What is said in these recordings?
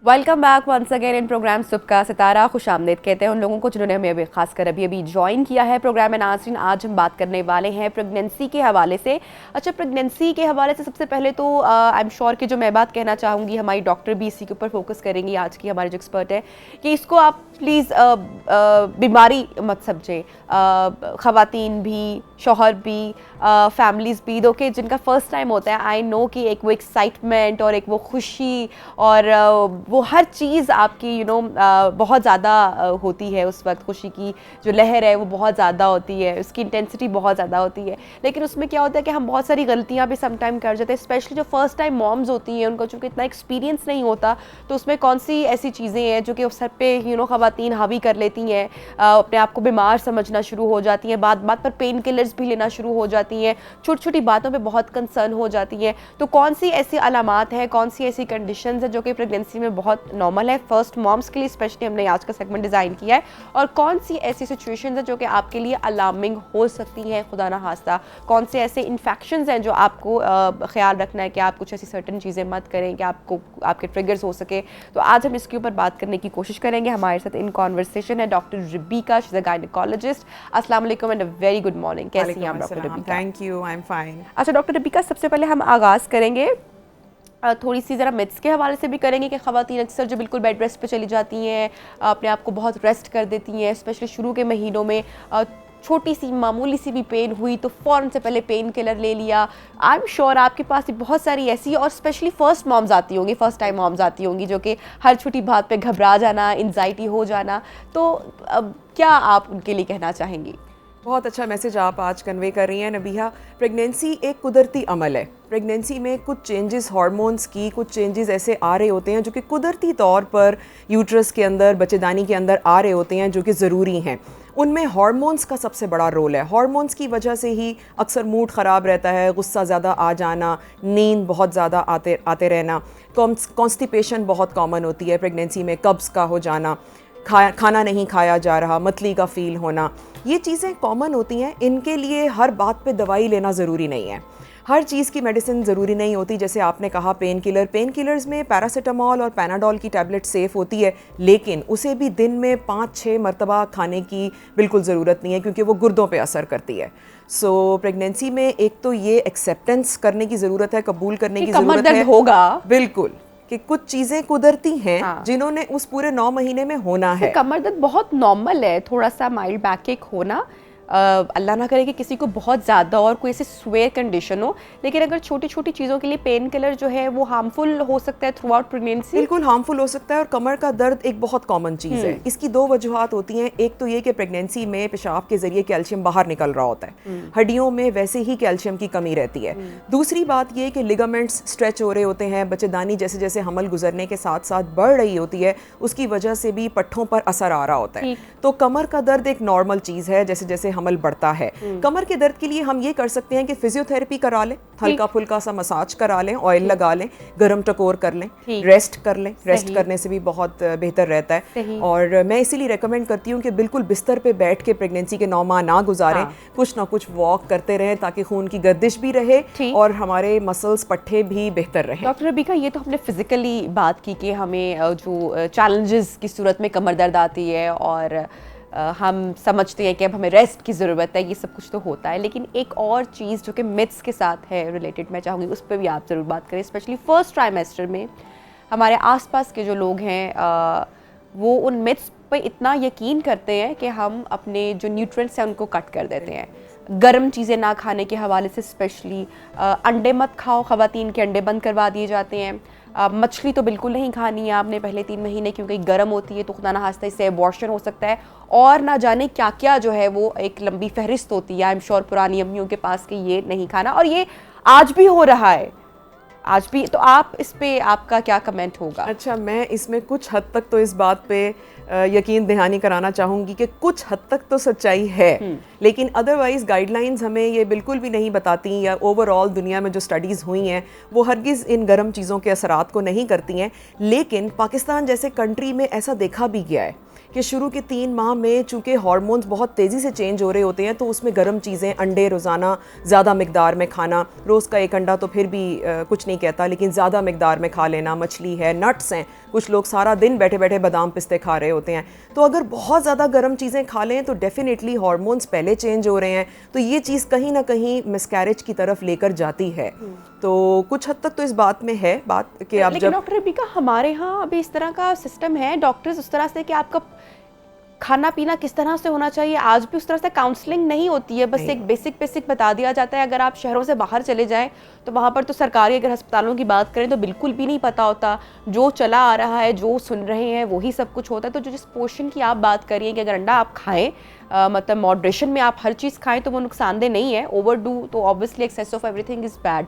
Welcome back once again in program सुबह का सितारा। खुश आमदीद कहते हैं उन लोगों को जिन्होंने हमें खासकर अभी ज्वाइन किया है प्रोग्राम में। नाज़रीन, आज हम बात करने वाले हैं प्रेगनेंसी के हवाले से। अच्छा, प्रेगनेंसी के हवाले से सबसे पहले तो आई एम श्योर कि जो मैं बात कहना चाहूँगी, हमारी डॉक्टर भी इसी के ऊपर फोकस करेंगी, आज की हमारे जो एक्सपर्ट है, कि इसको आप प्लीज़ बीमारी मत समझें। ख़वातीन भी, शौहर भी, फैमिलीज़ भी, दो के जिनका फ़र्स्ट टाइम होता है, आई नो कि एक वो एक्साइटमेंट और एक वो खुशी और वो हर चीज़ आपकी बहुत ज़्यादा होती है उस वक्त। खुशी की जो लहर है वो बहुत ज़्यादा होती है, उसकी इंटेंसिटी बहुत ज़्यादा होती है। लेकिन उसमें क्या होता है कि हम बहुत सारी गलतियाँ भी समटाइम कर जाते हैं, स्पेशली जो फर्स्ट टाइम मॉम्स होती हैं, उनको चूँकि इतना एक्सपीरियंस नहीं होता, तो उसमें कौन सी ऐसी चीज़ें हैं जो कि उस सर पे ख़वातीन हावी कर लेती हैं, अपने आप को बीमार समझना शुरू हो जाती हैं, बात बात पर पेन किलर्स भी लेना शुरू हो जाती हैं, छोटी छोटी बातों पे बहुत कंसर्न हो जाती हैं। तो कौन सी ऐसी अलामात हैं, कौन सी ऐसी कंडीशंस हैं जो कि प्रेगनेंसी में बहुत नॉर्मल है फर्स्ट मॉम्स के लिए, स्पेशली हमने आज का सेगमेंट डिज़ाइन किया है, और कौन सी ऐसी सिचुएशंस हैं जो कि आपके लिए अलार्मिंग हो सकती हैं खुदा ना खास्ता, कौन से ऐसे इन्फेक्शंस हैं जो आपको ख्याल रखना है कि आप कुछ ऐसी सर्टन चीज़ें मत करें कि आपको आपके ट्रिगर्स हो सके। तो आज हम इसके ऊपर बात करने की कोशिश करेंगे। हमारे साथ इन कॉन्वर्सेशन है doctor Rebekah, she is a gynaecologist. अस्सलाम वालेकुम and a very good morning. कैसी हैं आप doctor Rebekah? Thank you, I am fine. अच्छा डॉक्टर रिबिका, सबसे पहले हम आगाज़ करेंगे थोड़ी सी ज़रा मिथ्स के हवाले से भी करेंगे कि ख़वातीन अक्सर जो बिल्कुल बेड रेस्ट पे चली जाती हैं, अपने आप को बहुत रेस्ट कर देती हैं, स्पेशली शुरू के महीनों में छोटी सी मामूली सी भी पेन हुई तो फ़ौरन से पहले पेन किलर ले लिया। आई एम श्योर आपके पास बहुत सारी ऐसी और स्पेशली फ़र्स्ट मॉम्स आती होंगी, फ़र्स्ट टाइम मॉम्स आती होंगी जो कि हर छोटी बात पे घबरा जाना, एंजाइटी हो जाना। तो क्या आप उनके लिए कहना चाहेंगी? बहुत अच्छा मैसेज आप आज कन्वे कर रही हैं नबीहा। प्रेगनेंसी एक कुदरती अमल है। प्रेगनेंसी में कुछ चेंजेस हार्मोन्स की, कुछ चेंजेस ऐसे आ रहे होते हैं जो कि कुदरती तौर पर यूट्रस के अंदर, बच्चेदानी के अंदर आ रहे होते हैं, जो कि ज़रूरी हैं। उनमें हार्मोन्स का सबसे बड़ा रोल है। हार्मोन्स की वजह से ही अक्सर मूड ख़राब रहता है, गुस्सा ज़्यादा आ जाना, नींद बहुत ज़्यादा आते रहना, कॉन्स्टिपेशन बहुत कॉमन होती है प्रेगनेंसी में, कब्ज़ का हो जाना, खाना नहीं खाया जा रहा, मतली का फ़ील होना, ये चीज़ें कॉमन होती हैं। इनके लिए हर बात पे दवाई लेना ज़रूरी नहीं है, हर चीज़ की मेडिसिन ज़रूरी नहीं होती। जैसे आपने कहा पेन किलर्स में पैरासीटामोल और पैनाडोल की टैबलेट सेफ़ होती है, लेकिन उसे भी दिन में 5-6 मरतबा खाने की बिल्कुल ज़रूरत नहीं है, क्योंकि वो गुर्दों पे असर करती है। सो प्रेगनेंसी में एक तो ये एक्सेप्टेंस करने की ज़रूरत है, कबूल करने की ज़रूरत है होगा बिल्कुल, कि कुछ चीज़ें कुदरती हैं, हाँ। जिन्होंने उस पूरे 9 महीने में होना है। कमर दर्द बहुत नॉर्मल है, थोड़ा सा माइल्ड बैकएक होना, अल्लाह ना करे कि किसी को बहुत ज़्यादा और कोई ऐसी स्वेयर कंडीशन हो, लेकिन अगर छोटी छोटी चीज़ों के लिए पेन किलर जो है वो हार्मफुल हो सकता है थ्रू आउट प्रेगनेंसी। बिल्कुल हार्मफुल हो सकता है। और कमर का दर्द एक बहुत कॉमन चीज़ है। इसकी 2 वजूहात होती हैं। एक तो ये कि प्रेगनेंसी में पेशाब के ज़रिए कैल्शियम बाहर निकल रहा होता है, हड्डियों में वैसे ही कैल्शियम की कमी रहती है। दूसरी बात ये कि लिगामेंट्स स्ट्रेच हो रहे होते हैं, बच्चेदानी जैसे जैसे हमल गुजरने के साथ साथ बढ़ रही होती है, उसकी वजह से भी पट्ठों पर असर आ रहा होता है। तो कमर का दर्द एक नॉर्मल चीज़ है, जैसे जैसे हमल बढ़ता है। कमर के दर्द के लिए हम ये कर सकते हैं कि फिजियोथेरेपी करा लें, हल्का फुल्का सा मसाज करा लें, ऑयल लगा लें, गरम टकोर कर लें, रेस्ट कर लें। रेस्ट करने से भी बहुत बेहतर रहता है। और मैं इसीलिए रेकमेंड करती हूँ कि बिल्कुल बिस्तर पे बैठ के प्रेगनेंसी के 9 माह ना गुजारें। कुछ ना कुछ वॉक करते रहें ताकि खून की गर्दिश भी रहे और हमारे मसल्स, पट्ठे भी बेहतर रहें। डॉक्टर रबिका, ये तो हमने फिजिकली बात की कि हमें जो चैलेंजेस की सूरत में कमर दर्द आती है और हम समझते हैं कि अब हमें रेस्ट की ज़रूरत है, ये सब कुछ तो होता है, लेकिन एक और चीज़ जो कि मिथ्स के साथ है रिलेटेड, मैं चाहूँगी उस पर भी आप ज़रूर बात करें। स्पेशली फर्स्ट ट्राइमेस्टर में हमारे आसपास के जो लोग हैं वो उन मिथ्स पे इतना यकीन करते हैं कि हम अपने जो न्यूट्रिएंट्स हैं उनको कट कर देते हैं। गर्म चीज़ें ना खाने के हवाले से स्पेशली अंडे मत खाओ, ख़वातीन के अंडे बंद करवा दिए जाते हैं। मछली तो बिल्कुल नहीं खानी है आपने पहले 3 महीने, क्योंकि गर्म होती है तो खुदा ना खास्ता इससे एबॉर्शन हो सकता है, और ना जाने क्या क्या जो है वो एक लंबी फहरिस्त होती है। आई एम श्योर पुरानी अम्मियों के पास कि ये नहीं खाना, और ये आज भी हो रहा है, आज भी। तो आप इस पे आपका क्या कमेंट होगा? अच्छा, मैं इसमें कुछ हद तक तो इस बात पे यकीन दहानी कराना चाहूँगी कि कुछ हद तक तो सच्चाई है, लेकिन अदरवाइज़ गाइडलाइंस हमें ये बिल्कुल भी नहीं बताती, या ओवरऑल दुनिया में जो स्टडीज़ हुई हैं वो हरगिज़ इन गर्म चीज़ों के असरात को नहीं करती हैं। लेकिन पाकिस्तान जैसे कंट्री में ऐसा देखा भी गया है कि शुरू के 3 माह में चूँकि हार्मोन्स बहुत तेज़ी से चेंज हो रहे होते हैं, तो उसमें गर्म चीज़ें, अंडे रोज़ाना ज़्यादा मिकदार में खाना, रोज़ का 1 अंडा तो फिर भी कुछ नहीं नहीं कहता, लेकिन ज़्यादा मिकदार में खा लेना, मछली है, नट्स हैं, कुछ लोग सारा दिन बैठे बैठे बादाम पिस्ते खा रहे होते हैं, तो अगर बहुत ज़्यादा गर्म चीज़ें खा लें तो डेफिनेटली हार्मोन्स पहले चेंज हो रहे हैं, तो ये चीज़ कहीं ना कहीं मिसकैरेज की तरफ लेकर जाती है। तो कुछ हद तक तो इस बात में है बात कि आप लेकिन जब डॉक्टर रबीका, हमारे यहाँ अभी इस तरह का सिस्टम है, डॉक्टर्स उस तरह से कि आपका खाना पीना किस तरह से होना चाहिए, आज भी उस तरह से काउंसलिंग नहीं होती है, बस एक बेसिक बता दिया जाता है। अगर आप शहरों से बाहर चले जाएं तो वहाँ पर तो सरकारी अगर अस्पतालों की बात करें तो बिल्कुल भी नहीं पता होता, जो चला आ रहा है, जो सुन रहे हैं वही सब कुछ होता है। तो जो जिस पोर्शन की आप बात करिए कि अगर अंडा आप खाएं, मतलब मॉडरेशन में आप हर चीज़ खाएं तो वो नुकसानदेह नहीं है, ओवरडू तो obviously excess of everything is bad.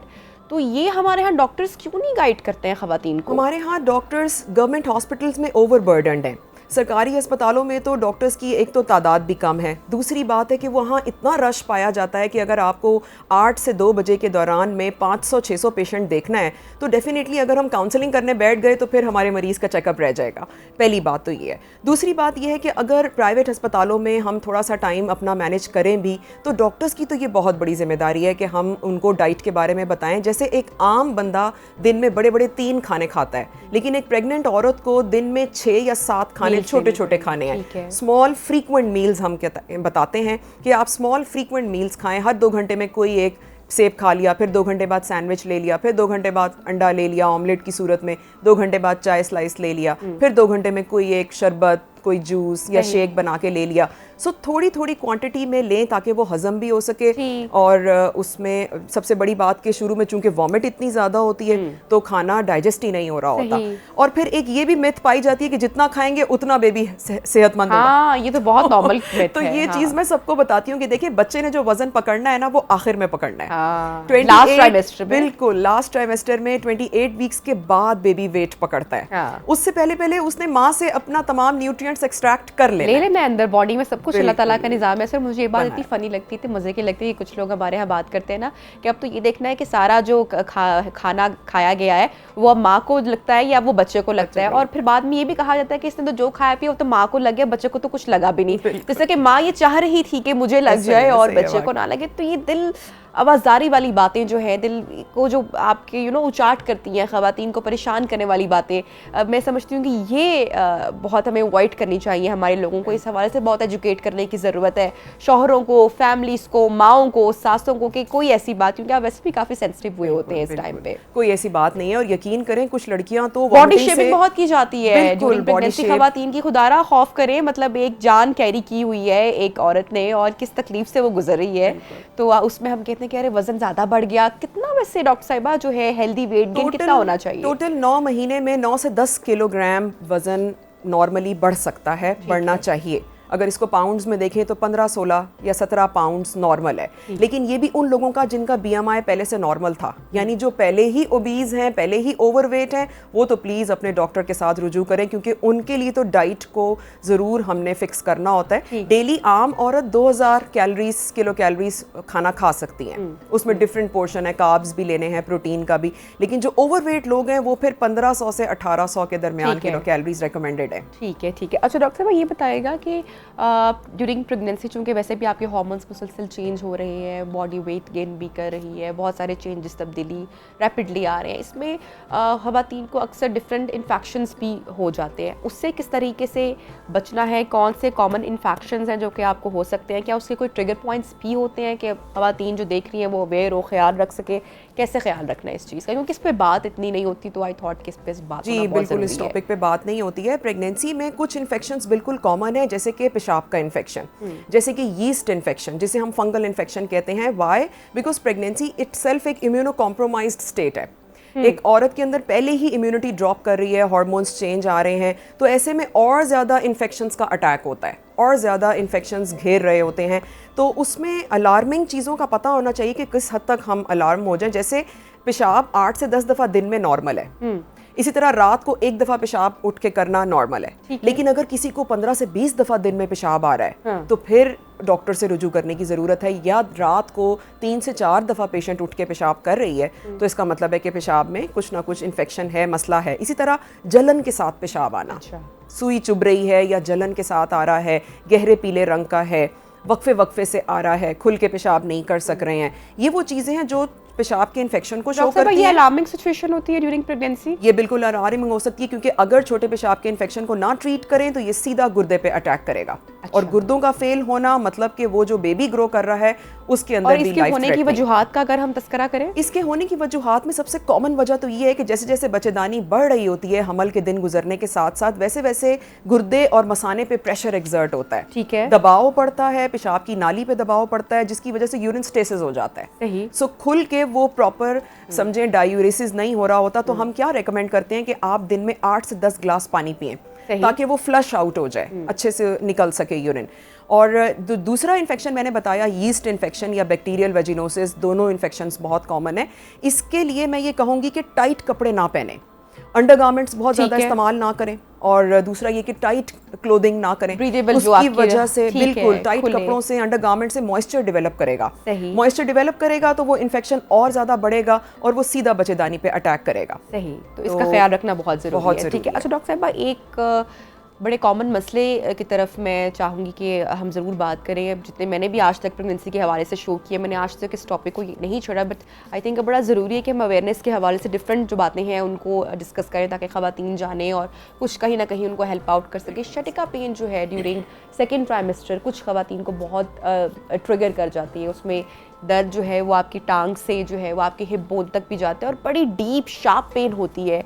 तो ये हमारे यहाँ डॉक्टर्स क्यों नहीं गाइड करते हैं खवातीन को? हमारे यहाँ डॉक्टर्स गवर्नमेंट हॉस्पिटल्स में ओवरबर्डनड हैं। सरकारी अस्पतालों में तो डॉक्टर्स की एक तो तादाद भी कम है, दूसरी बात है कि वहाँ इतना रश पाया जाता है कि अगर आपको 8 से 2 बजे के दौरान में 500-600 पेशेंट देखना है तो डेफिनेटली अगर हम काउंसलिंग करने बैठ गए तो फिर हमारे मरीज़ का चेकअप रह जाएगा। पहली बात तो ये है। दूसरी बात ये है कि अगर प्राइवेट अस्पतालों में हम थोड़ा सा टाइम अपना मैनेज करें भी तो डॉक्टर्स की तो ये बहुत बड़ी जिम्मेदारी है कि हम उनको डाइट के बारे में बताएं। जैसे एक आम बंदा दिन में बड़े बड़े 3 खाने खाता है, लेकिन एक प्रेग्नेंट औरत को दिन में 6 या 7 खाने छोटे छोटे खाने हैं। स्मॉल फ्रीक्वेंट मील्स हम बताते हैं कि आप स्मॉल फ्रीक्वेंट मील्स खाएं। हर 2 घंटे में कोई एक सेब खा लिया, फिर 2 घंटे बाद सैंडविच ले लिया, फिर 2 घंटे बाद अंडा ले लिया ऑमलेट की सूरत में, 2 घंटे बाद चाय स्लाइस ले लिया, फिर 2 घंटे में कोई एक शरबत, कोई जूस या शेक बना के ले लिया। सो थोड़ी थोड़ी क्वांटिटी में लें ताकि वो हजम भी हो सके। और उसमें सबसे बड़ी बात कि शुरू में चूंकि वॉमिट इतनी ज़्यादा होती है तो खाना डाइजेस्ट ही नहीं हो रहा होता। और फिर एक ये भी मिथ पाई जाती है कि जितना खाएंगे उतना बेबी सेहतमंद होगा। हाँ, ये तो बहुत नॉर्मल मिथ तो है। ये चीज़ मैं सबको बताती हूँ कि देखिए बच्चे ने जो वजन पकड़ना है ना वो आखिर में पकड़ना है। लास्ट ट्राइमेस्टर में, बिल्कुल लास्ट ट्राइमेस्टर में 28 वीक्स के बाद बेबी वेट पकड़ता है। उससे पहले पहले उसने माँ से अपना तमाम न्यूट्रिएंट्स एक्सट्रैक्ट कर ले लेना अंदर बॉडी में सब कुछ अल्लाह ताला का निज़ाम है। सर मुझे ये बात इतनी फनी लगती थी, मज़े की लगती है कि कुछ लोग हमारे यहाँ बात करते हैं ना कि अब तो ये देखना है कि सारा जो खाना खाया गया है वो अब माँ को लगता है या वो बच्चे को लगता है। और फिर बाद में ये भी कहा जाता है कि इसने तो जो खाया पिया वो तो माँ को लग गया, बच्चे को तो कुछ लगा भी नहीं। जैसे कि माँ ये चाह रही थी कि मुझे लग जाए और बच्चे को ना लगे। तो ये दिल आवाज़दारी वाली बातें जो है, दिल को जो आपके उचाट करती हैं, ख़वातीन को परेशान करने वाली बातें, मैं समझती हूँ कि ये बहुत हमें अवॉइड करनी चाहिए। हमारे लोगों को इस हवाले से बहुत एजुकेट करने की ज़रूरत है, शौहरों को, फैमिलीज़ को, माओं को, सासों को, कि कोई ऐसी बात, क्योंकि आप वैसे भी काफ़ी सेंसिटिव हुए होते हैं इस टाइम पे, कोई ऐसी बात नहीं है। और यकीन करें कुछ लड़कियां तो बॉडी शेपिंग बहुत की जाती है प्रेगनेंसी ख़वातीन की। खुदारा खौफ करें, मतलब एक जान कैरी की हुई है एक औरत ने और किस तकलीफ से वो गुजर रही है। तो उसमें हम कहते हैं कि अरे वजन ज़्यादा बढ़ गया, कितना वैसे डॉक्टर साहिबा जो है हेल्दी वेट गेन कितना होना चाहिए? टोटल 9 महीने में 9 से 10 किलोग्राम वजन नॉर्मली बढ़ सकता है, बढ़ना चाहिए। अगर इसको पाउंड्स में देखें तो 15, 16 या 17 पाउंड्स नॉर्मल है। लेकिन ये भी उन लोगों का जिनका BMI पहले से नॉर्मल था, यानी जो पहले ही ओबीज हैं, पहले ही ओवरवेट हैं, वो तो प्लीज़ अपने डॉक्टर के साथ रुजू करें, क्योंकि उनके लिए तो डाइट को ज़रूर हमने फिक्स करना होता है। डेली आम औरत 2000 किलो कैलोरीज खाना खा सकती हैं, उसमें डिफरेंट पोर्शन है, कार्ब्स भी लेने हैं, प्रोटीन का भी। लेकिन जो ओवरवेट लोग हैं वो फिर 1500 से 1800 के दरमियान किलो कैलोरीज रिकमेंडेड है। ठीक है, ठीक है। अच्छा डॉक्टर साहब ये बताएगा कि ड्यूरिंग प्रेगनेंसी चूँकि वैसे भी आपके हार्मोन्स मुसलसल चेंज हो रहे हैं, बॉडी वेट गेन भी कर रही है, बहुत सारे चेंजेस तब्दीली रैपिडली आ रहे हैं, इसमें ख़वातीन को अक्सर डिफरेंट इन्फेक्शंस भी हो जाते हैं। उससे किस तरीके से बचना है? कौन से कॉमन इन्फेक्शंस हैं जो कि आपको हो सकते हैं? क्या उसके कोई ट्रिगर पॉइंट्स भी होते हैं कि ख़वातीन जो देख रही हैं वो अवेयर हो, ख्याल रख सके? कैसे ख्याल रखना है इस चीज़ का, क्योंकि इस पर बात इतनी नहीं होती, तो आई थॉट कि इस पर बात जी बिल्कुल इस टॉपिक पे बात नहीं होती है। प्रेगनेंसी में कुछ इन्फेक्शंस बिल्कुल कॉमन है, जैसे कि पेशाब का इन्फेक्शन, जैसे कि यीस्ट इन्फेक्शन, जिसे हम फंगल इन्फेक्शन कहते हैं। वाई? बिकॉज प्रेगनेंसी इटसेल्फ एक इम्यूनो कॉम्प्रोमाइज्ड स्टेट है। एक औरत के अंदर पहले ही इम्यूनिटी ड्रॉप कर रही है, हार्मोन्स चेंज आ रहे हैं, तो ऐसे में और ज़्यादा इन्फेक्शंस का अटैक होता है, और ज़्यादा इन्फेक्शंस घेर रहे होते हैं। तो उसमें अलार्मिंग चीज़ों का पता होना चाहिए कि किस हद तक हम अलार्म हो जाए। जैसे पेशाब 8 से 10 दफ़ा दिन में नॉर्मल है, इसी तरह रात को 1 दफ़ा पेशाब उठ के करना नॉर्मल है। लेकिन अगर किसी को 15 से 20 दफ़ा दिन में पेशाब आ रहा है तो फिर डॉक्टर से रुजू करने की ज़रूरत है। या रात को 3 से 4 दफ़ा पेशेंट उठ के पेशाब कर रही है तो इसका मतलब है कि पेशाब में कुछ ना कुछ इन्फेक्शन है, मसला है। इसी तरह जलन के साथ पेशाब आना, सुई चुभ रही है या जलन के साथ आ रहा है, गहरे पीले रंग का है, वक्फे वक्फे से आ रहा है, खुल के पेशाब नहीं कर सक रहे हैं, ये वो चीज़ें हैं जो पेशाब के इन्फेक्शन को शो डॉक्टर साहब, करती ये है। अलार्मिंग सिचुएशन होती है ड्यूरिंग प्रेगनेंसी? ये बिल्कुल अलार्मिंग हो सकती है, क्योंकि अगर छोटे पेशाब के इन्फेक्शन को ना ट्रीट करें तो ये सीधा गुर्दे पे अटैक करेगा। और गुर्दों का फेल होना मतलब कि वो जो बेबी ग्रो कर रहा है उसके अंदर भी इसके होने की वजूहात का अगर हम तस्करा करें? इसके होने की वजूहात में सबसे कॉमन वजह तो ये है कि जैसे जैसे बच्चेदानी बढ़ रही होती है, हमल के दिन गुजरने के साथ साथ वैसे वैसे गुर्दे और मसाने पे प्रेशर एक्सर्ट होता है। ठीक है। दबाव पड़ता है, पेशाब की नाली पे दबाव पड़ता है, जिसकी वजह से यूरिन स्टेसिस हो जाता है। सही। सो खुल के वो प्रॉपर समझें डायूरेसिस नहीं हो रहा होता, तो हम क्या रेकमेंड करते हैं कि आप दिन में 8 से 10 ग्लास पानी पिएं, ताकि वो फ्लश आउट हो जाए, अच्छे से निकल सके यूरिन। और दूसरा इन्फेक्शन मैंने बताया, यीस्ट इन्फेक्शन या बैक्टीरियल वेजिनोसिस, दोनों इन्फेक्शंस बहुत कॉमन है। इसके लिए मैं ये कहूँगी कि टाइट कपड़े ना पहने, अंडरगारमेंट्स बहुत ज़्यादा इस्तेमाल ना करें, और दूसरा ये कि टाइट क्लोथिंग ना करें। उसकी वजह से बिल्कुल टाइट कपड़ों से, अंडरगारमेंट से मॉइस्चर डेवलप करेगा। मॉइस्चर डेवलप करेगा तो वो इन्फेक्शन और ज़्यादा बढ़ेगा और वो सीधा बच्चेदानी पे अटैक करेगा। सही, तो इसका ख्याल रखना बहुत ज़रूरी है। ठीक है। अच्छा डॉक्टर साहब, एक बड़े कॉमन मसले की तरफ मैं चाहूँगी कि हम ज़रूर बात करें। जितने मैंने भी आज तक प्रेगनेंसी के हवाले से शो किए, मैंने आज तक इस टॉपिक को नहीं छोड़ा, बट आई थिंक बड़ा ज़रूरी है कि हम अवेयरनेस के हवाले से डिफरेंट जो बातें हैं उनको डिस्कस करें, ताकि ख़वातीन जानें और कुछ कहीं ना कहीं उनको हेल्प आउट कर सके। शटिका पेन जो है ड्यूरिंग सेकेंड ट्राइमेस्टर कुछ ख़वातीन को बहुत ट्रिगर कर जाती है। उसमें दर्द जो है वो आपकी टांग से जो है वो आपके हिप बोन तक भी जाता है और बड़ी डीप शार्प पेन होती है।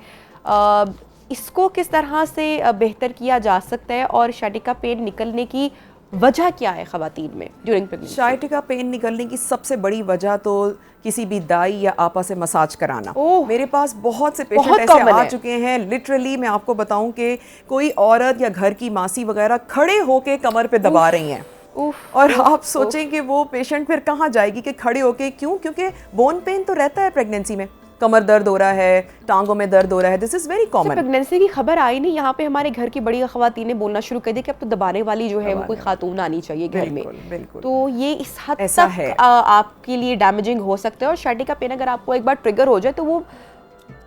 इसको किस तरह से बेहतर किया जा सकता है, और शाटिका पेन निकलने की वजह क्या है ख़वातीन में ड्यूरिंग प्रेगनेंसी? शाटिका पेन निकलने की सबसे बड़ी वजह तो किसी भी दाई या आपा से मसाज कराना। मेरे पास बहुत से पेशेंट ऐसे आ चुके हैं, लिटरली मैं आपको बताऊं कि कोई औरत या घर की मासी वगैरह खड़े होके कमर पे दबा रही हैं। और आप सोचें कि वो पेशेंट फिर कहाँ जाएगी कि खड़े होके, क्यों? क्योंकि बोन पेन तो रहता है प्रेगनेंसी में, कमर दर्द हो रहा है, टांगों में दर्द हो रहा है, this is very common. Pregnancy की खबर आई नहीं, यहाँ पे हमारे घर की बड़ी ख़वातीन ने बोलना शुरू कर दिया कि अब तो दबाने वाली जो है वो कोई खातून आनी चाहिए घर में। बिल्कुल। तो ये इस हद तक आपके लिए डैमेजिंग हो सकता है। और शाटिका पेन अगर आपको एक बार ट्रिगर हो जाए तो वो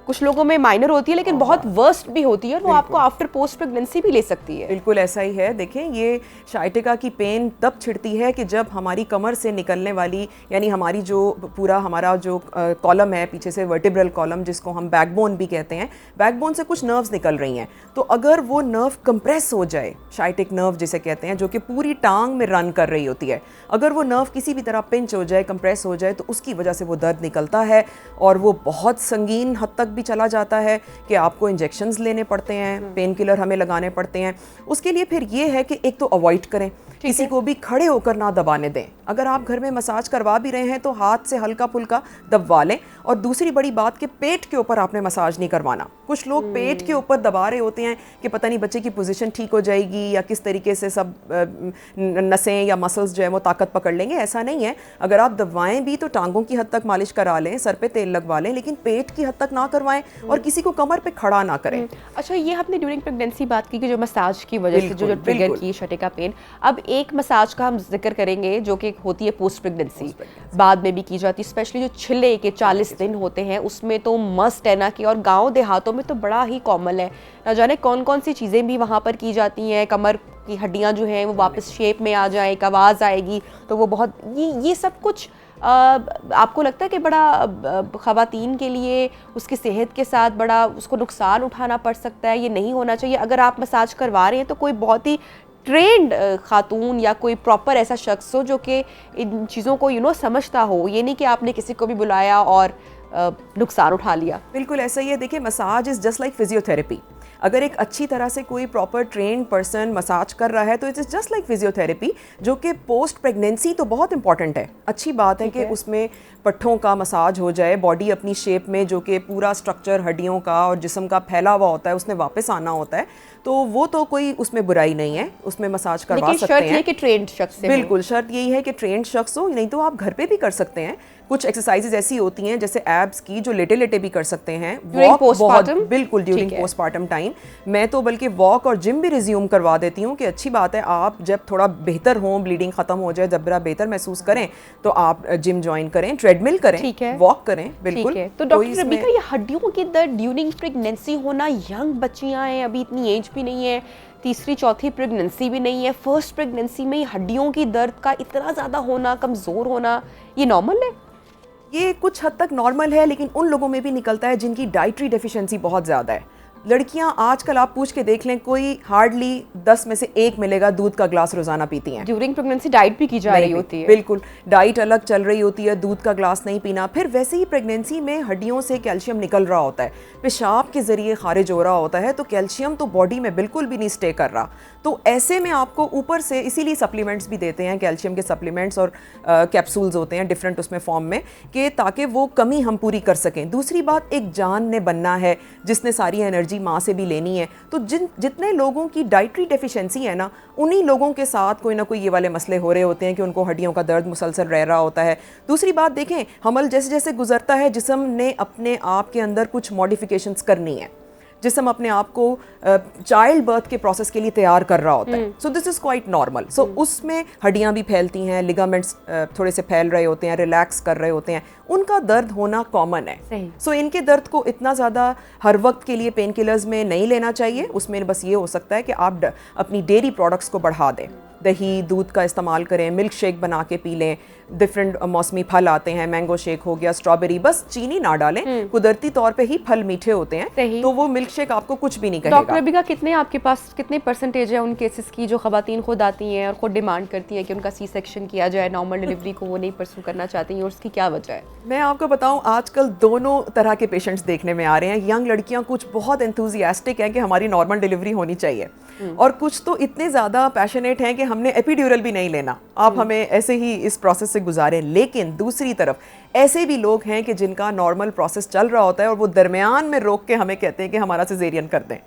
कुछ लोगों में माइनर होती है लेकिन बहुत वर्स्ट भी होती है, वो आपको आफ्टर पोस्ट प्रेगनेंसी भी ले सकती है। बिल्कुल ऐसा ही है। देखें, ये शाइटिका की पेन तब छिड़ती है कि जब हमारी कमर से निकलने वाली, यानी हमारी जो पूरा हमारा जो कॉलम है पीछे से, वर्टिब्रल कॉलम जिसको हम बैकबोन भी कहते हैं, बैकबोन से कुछ नर्व्स निकल रही हैं। तो अगर वो नर्व कंप्रेस हो जाए, शाइटिक नर्व जिसे कहते हैं, जो कि पूरी टांग में रन कर रही होती है, अगर वो नर्व किसी भी तरह पिंच हो जाए, कंप्रेस हो जाए, तो उसकी वजह से वो दर्द निकलता है और वो बहुत संगीन हद तक भी चला जाता है कि आपको इंजेक्शंस लेने पड़ते हैं, पेन किलर हमें लगाने पड़ते हैं। उसके लिए फिर ये है कि एक तो अवॉइड करें, किसी को भी खड़े होकर ना दबाने दें। अगर आप घर में मसाज करवा भी रहे हैं तो हाथ से हल्का फुल्का दबवा लें। और दूसरी बड़ी बात कि पेट के ऊपर आपने मसाज नहीं करवाना। कुछ लोग पेट के ऊपर दबा रहे होते हैं कि पता नहीं बच्चे की पोजीशन ठीक हो जाएगी या किस तरीके से सब नसें या मसल्स जो है वो ताकत पकड़ लेंगे। ऐसा नहीं है। अगर आप दबाएं भी तो टांगों की हद तक मालिश करा लें, सर पे तेल लगवा लें, लेकिन पेट की हद तक ना करवाएं और किसी को कमर पे खड़ा ना करें। अच्छा, ये आपने ड्यूरिंग प्रेगनेंसी बात की कि जो मसाज की वजह से जो ट्रिगर की शाटिका पेन, अब एक मसाज का हम जिक्र करेंगे जो कि होती है पोस्ट प्रेगनेंसी, बाद में भी की जाती है, स्पेशली जो छिले के 40 दिन होते हैं उसमें तो मस्ट है ना कि, और गांव देहातों में तो बड़ा ही कॉमन है। ना जाने कौन कौन सी चीज़ें भी वहाँ पर की जाती हैं, कमर की हड्डियाँ जो हैं वो वापस शेप में आ जाए, एक आवाज़ आएगी तो वो बहुत, ये सब कुछ आपको लगता है कि बड़ा ख़वातीन के लिए उसकी सेहत के साथ बड़ा उसको नुकसान उठाना पड़ सकता है? ये नहीं होना चाहिए। अगर आप मसाज करवा रहे हैं तो कोई बहुत ही ट्रेंड खातून या कोई प्रॉपर ऐसा शख्स हो जो कि इन चीज़ों को समझता हो, ये नहीं कि आपने किसी को भी बुलाया और नुकसान उठा लिया। बिल्कुल ऐसा ही है। देखिए, massage is just like physiotherapy. अगर एक अच्छी तरह से कोई प्रॉपर ट्रेंड पर्सन मसाज कर रहा है तो it is just like physiotherapy, जो कि पोस्ट प्रेगनेंसी तो बहुत इंपॉर्टेंट है। अच्छी बात है कि उसमें पट्ठों का मसाज हो जाए, बॉडी अपनी शेप में, जो कि पूरा स्ट्रक्चर हड्डियों का और जिस्म का फैला हुआ होता है उसने वापस आना होता है, तो वो तो कोई उसमें बुराई नहीं है, उसमें मसाज करवा सकते हैं। शर्त ये कि ट्रेंड शख्स से। बिल्कुल, शर्त यही है कि ट्रेंड शख्स हो, नहीं तो आप घर पे भी कर सकते हैं। कुछ एक्सरसाइजेज ऐसी होती हैं जैसे एब्स की, जो लेटे लेटे भी कर सकते हैं। बिल्कुल ड्यूरिंग पोस्टमार्टम टाइम। मैं तो बल्कि वॉक और जिम भी रिज्यूम करवा देती हूँ कि अच्छी बात है, आप जब थोड़ा बेहतर हो, ब्लीडिंग खत्म हो जाए, जब बड़ा बेहतर महसूस करें तो आप जिम ज्वाइन करें, ट्रेडमिल करें, वॉक करें। बिल्कुल। तो डॉक्टर रबीका, ये हड्डियों की दर्द ड्यूरिंग प्रेगनेंसी होना, यंग बच्चियां हैं, अभी इतनी एज भी नहीं है, तीसरी चौथी प्रेगनेंसी भी नहीं है, फर्स्ट प्रेगनेंसी में हड्डियों की दर्द का इतना ज़्यादा होना, कमज़ोर होना, ये नॉर्मल है? ये कुछ हद तक नॉर्मल है, लेकिन उन लोगों में भी निकलता है जिनकी डाइटरी डेफिशिएंसी बहुत ज़्यादा है। लड़कियां आजकल आप पूछ के देख लें, कोई हार्डली 10 में से 1 मिलेगा दूध का ग्लास रोजाना पीती हैं। ड्यूरिंग प्रेगनेंसी डाइट भी की जा रही होती है। बिल्कुल, डाइट अलग चल रही होती है, दूध का ग्लास नहीं पीना। फिर वैसे ही प्रेगनेंसी में हड्डियों से कैल्शियम निकल रहा होता है, पेशाब के जरिए खारिज हो रहा होता है, तो कैल्शियम तो बॉडी में बिल्कुल भी नहीं स्टे कर रहा। तो ऐसे में आपको ऊपर से, इसीलिए सप्लीमेंट्स भी देते हैं, कैल्शियम के सप्लीमेंट्स और कैप्सूल्स होते हैं डिफरेंट उसमें फॉर्म में, कि ताकि वो कमी हम पूरी कर सकें। दूसरी बात, एक जान ने बनना है जिसने सारी एनर्जी माँ से भी लेनी है। तो जितने लोगों की डाइटरी डेफिशिएंसी है ना, उन्हीं लोगों के साथ कोई ना कोई ये वाले मसले हो रहे होते हैं कि उनको हड्डियों का दर्द मुसलसल रह रहा होता है। दूसरी बात देखें, हमल जैसे जैसे गुजरता है, जिस्म ने अपने आप के अंदर कुछ मॉडिफिकेशंस करनी है। जिस्म अपने आप को चाइल्ड बर्थ के प्रोसेस के लिए तैयार कर रहा होता है। So this is quite normal. So उसमें हड्डियां भी फैलती हैं, लिगामेंट्स थोड़े से फैल रहे होते हैं, रिलैक्स कर रहे होते हैं, उनका दर्द होना कॉमन है। सो इनके दर्द को इतना ज़्यादा हर वक्त के लिए पेन किलर्स में नहीं लेना चाहिए। उसमें बस ये हो सकता है कि आप अपनी डेयरी प्रोडक्ट्स को बढ़ा दें, दही दूध का इस्तेमाल करें, मिल्क शेक बना के पी लें। डिफरेंट मौसमी फल आते हैं, मैंगो शेक हो गया, स्ट्रॉबेरी, बस चीनी ना डालें, कुदरती तौर पे ही फल मीठे होते हैं, तो वो मिल्क शेक आपको कुछ भी नहीं कहेगा। डॉक्टर रबीका, कितने आपके पास कितने परसेंटेज है उन केसेस की जो खवातीन खुद आती हैं और खुद डिमांड करती हैं कि उनका सी सेक्शन किया जाए, नॉर्मल डिलीवरी को वो नहीं परसू करना चाहती हैं, और उसकी क्या वजह है? मैं आपको बताऊं, आजकल दोनों तरह के पेशेंट्स देखने में आ रहे हैं। यंग लड़कियां कुछ बहुत एंथुजियास्टिक हैं कि हमारी नॉर्मल डिलीवरी होनी चाहिए, और कुछ तो इतने ज़्यादा पैशनेट हैं कि हमने एपिड्यूरल भी नहीं लेना, आप हमें ऐसे ही इस प्रोसेस से गुजारें। लेकिन दूसरी तरफ ऐसे भी लोग हैं कि जिनका नॉर्मल प्रोसेस चल रहा होता है और वो दरमियान में रोक के हमें कहते हैं कि हमारा सिजेरियन कर दें।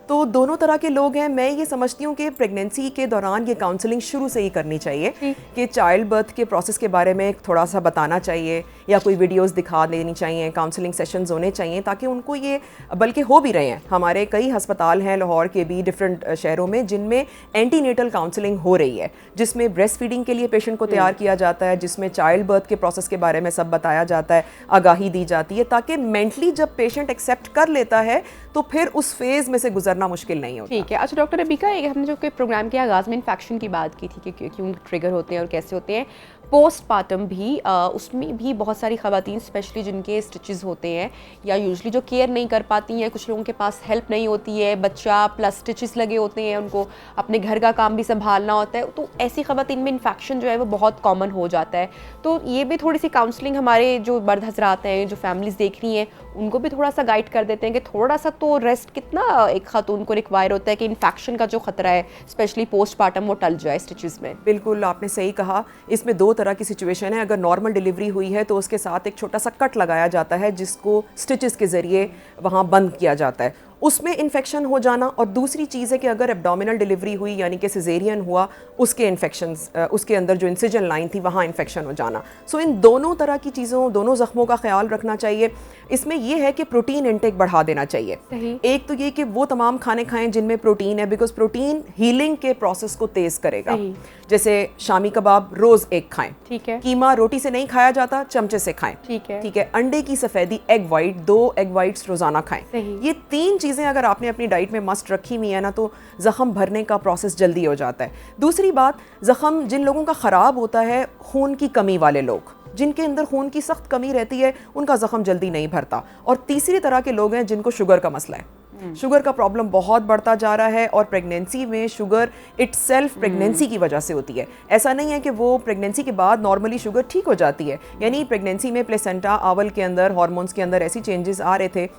तो दोनों तरह के लोग हैं। मैं ये समझती हूँ कि प्रेगनेंसी के दौरान ये काउंसलिंग शुरू से ही करनी चाहिए, कि चाइल्ड बर्थ के प्रोसेस के बारे में थोड़ा सा बताना चाहिए, या कोई वीडियोस दिखा देनी चाहिए, काउंसलिंग सेशंस होने चाहिए, ताकि उनको ये, बल्कि हो भी रहे हैं, हमारे कई अस्पताल हैं लाहौर के भी, डिफरेंट शहरों में, जिनमें एंटीनेटल काउंसलिंग हो रही है, जिसमें ब्रेस्ट फीडिंग के लिए पेशेंट को तैयार किया जाता है, जिसमें चाइल्ड बर्थ के प्रोसेस के बारे में सब बताया जाता है, आगाही दी जाती है, ताकि मेंटली जब पेशेंट एक्सेप्ट कर लेता है तो फिर उस फेज में से गुजरना मुश्किल नहीं होता। ठीक है। अच्छा डॉक्टर रबीका, हमने जो कि प्रोग्राम के आगाज़ में इन्फेक्शन की बात की थी कि क्यों ट्रिगर होते हैं और कैसे होते हैं, पोस्टपार्टम भी उसमें भी बहुत सारी ख़वातीन स्पेशली जिनके स्टिचेस होते हैं या यूजुअली जो केयर नहीं कर पाती हैं, कुछ लोगों के पास हेल्प नहीं होती है, बच्चा प्लस स्टिचेस लगे होते हैं, उनको अपने घर का काम भी संभालना होता है, तो ऐसी ख़वातीन में इन्फेक्शन जो है वो बहुत कॉमन हो जाता है। तो ये भी थोड़ी सी काउंसलिंग हमारे जो मर्द हजरात हैं, जो फैमिलीज़ देख रही हैं, उनको भी थोड़ा सा गाइड कर देते हैं कि थोड़ा सा तो रेस्ट कितना एक खातून को रिक्वायर होता है कि इन्फेक्शन का जो खतरा है स्पेशली पोस्टपार्टम वो टल जाए स्टिचेस में। बिल्कुल आपने सही कहा। इसमें दो तरह की सिचुएशन है। अगर नॉर्मल डिलीवरी हुई है तो उसके साथ एक छोटा सा कट लगाया जाता है, जिसको स्टिचेस के ज़रिए वहाँ बंद किया जाता है, उसमें इन्फेक्शन हो जाना। और दूसरी चीज़ है कि अगर एब्डोमिनल डिलीवरी हुई, यानी कि सिजेरियन हुआ, उसके इन्फेक्शंस, उसके अंदर जो इंसिजन लाइन थी वहाँ इन्फेक्शन हो जाना। सो इन दोनों तरह की चीज़ों, दोनों ज़ख्मों का ख्याल रखना चाहिए। इसमें यह है कि प्रोटीन इंटेक बढ़ा देना चाहिए। एक तो ये कि वो तमाम खाने खाएं जिनमें प्रोटीन है, बिकॉज प्रोटीन हीलिंग के प्रोसेस को तेज़ करेगा। जैसे शामी कबाब रोज़ एक खाएं, ठीक है। कीमा रोटी से नहीं खाया जाता, चमचे से खाएं, ठीक है, ठीक है। अंडे की सफ़ेदी, एग वाइट, 2 एग वाइट्स रोज़ाना खाएं। ये 3 चीज़ें अगर आपने अपनी डाइट में मस्ट रखी हुई है ना, तो ज़ख़म भरने का प्रोसेस जल्दी हो जाता है। दूसरी बात, ज़ख़म जिन लोगों का ख़राब होता है, खून की कमी वाले लोग, जिनके अंदर खून की सख्त कमी रहती है, उनका ज़ख़म जल्दी नहीं भरता। और तीसरी तरह के लोग हैं जिनको शुगर का मसला है। शुगर का प्रॉब्लम बहुत बढ़ता जा रहा है, और प्रेगनेंसी में शुगर इटसेल्फ प्रेगनेंसी की वजह से होती है। ऐसा नहीं है कि वो प्रेगनेंसी के बाद नॉर्मली शुगर ठीक हो जाती है, यानी प्रेगनेंसी में प्लेसेंटा आवल के अंदर, हार्मोन्स के अंदर ऐसी चेंजेस आ रहे थे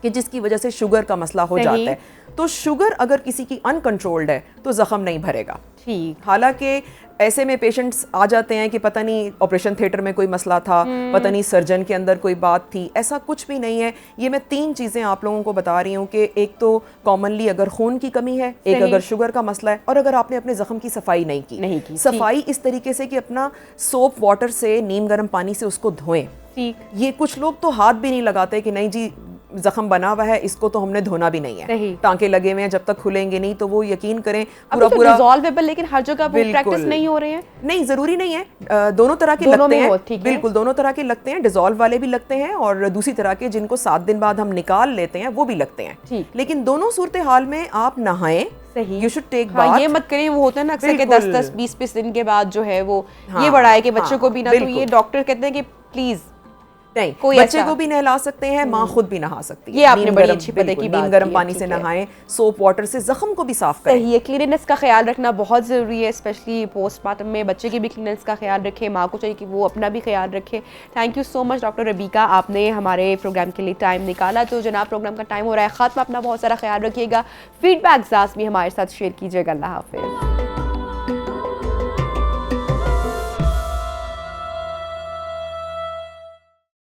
कि जिसकी वजह से शुगर का मसला हो जाता है। तो शुगर अगर किसी की अनकंट्रोल्ड है तो ज़ख़म नहीं भरेगा। ठीक। हालांकि ऐसे में पेशेंट्स आ जाते हैं कि पता नहीं ऑपरेशन थिएटर में कोई मसला था, पता नहीं सर्जन के अंदर कोई बात थी, ऐसा कुछ भी नहीं है। ये मैं 3 चीज़ें आप लोगों को बता रही हूँ कि एक तो कॉमनली अगर खून की कमी है, एक अगर शुगर का मसला है, और अगर आपने अपने ज़ख़म की सफाई नहीं की। सफाई इस तरीके से कि अपना सोप वाटर से, नीम गर्म पानी से उसको धोएं। ये कुछ लोग तो हाथ भी नहीं लगाते कि नहीं जी जख्म बना हुआ है, इसको तो हमने धोना भी नहीं है, टांके लगे हुए हैं, जब तक खुलेंगे नहीं। तो वो यकीन करें पूरा पूरा डिसॉल्वेबल, लेकिन हर जगह वो प्रैक्टिस नहीं हो रहे हैं। नहीं, जरूरी नहीं है, दोनों तरह के लगते हैं। बिल्कुल दोनों तरह के लगते हैं, डिसॉल्व वाले भी लगते हैं, और दूसरी तरह के जिनको 7 दिन बाद हम निकाल लेते हैं वो भी लगते हैं। लेकिन दोनों सूरत हाल में आप नहाएं, यू शुड टेक बाथ। ये मत करें, वो होता है ना अक्सर के 10-10, 20-20 दिन के बाद जो है वो ये बढ़ाए कि बच्चों को भी ना, तो ये डॉक्टर कहते हैं कि प्लीज नहीं, कोई बच्चे ऐसा? को भी नहला सकते हैं, माँ खुद भी नहा सकती है। ये आपने नीम बड़ी गर्म- अच्छी पते की बिल्कुल, बात नीम गर्म की है, पानी से ठीक है। नहाएं, सोप वाटर से जख्म को भी साफ करें। सही है, क्लीननेस का ख्याल रखना बहुत ज़रूरी है, स्पेशली पोस्टमार्टम में बच्चे की भी क्लीननेस का ख्याल रखे, माँ को चाहिए कि वो अपना भी ख्याल रखे। Thank you so much doctor Rabika, आपने हमारे प्रोग्राम के लिए टाइम निकाला। तो जनाब प्रोग्राम का टाइम हो रहा है ख़त्म, अपना बहुत सारा ख्याल रखिएगा, फीडबैक भी हमारे साथ शेयर कीजिएगा। अल्लाह हाफिज़।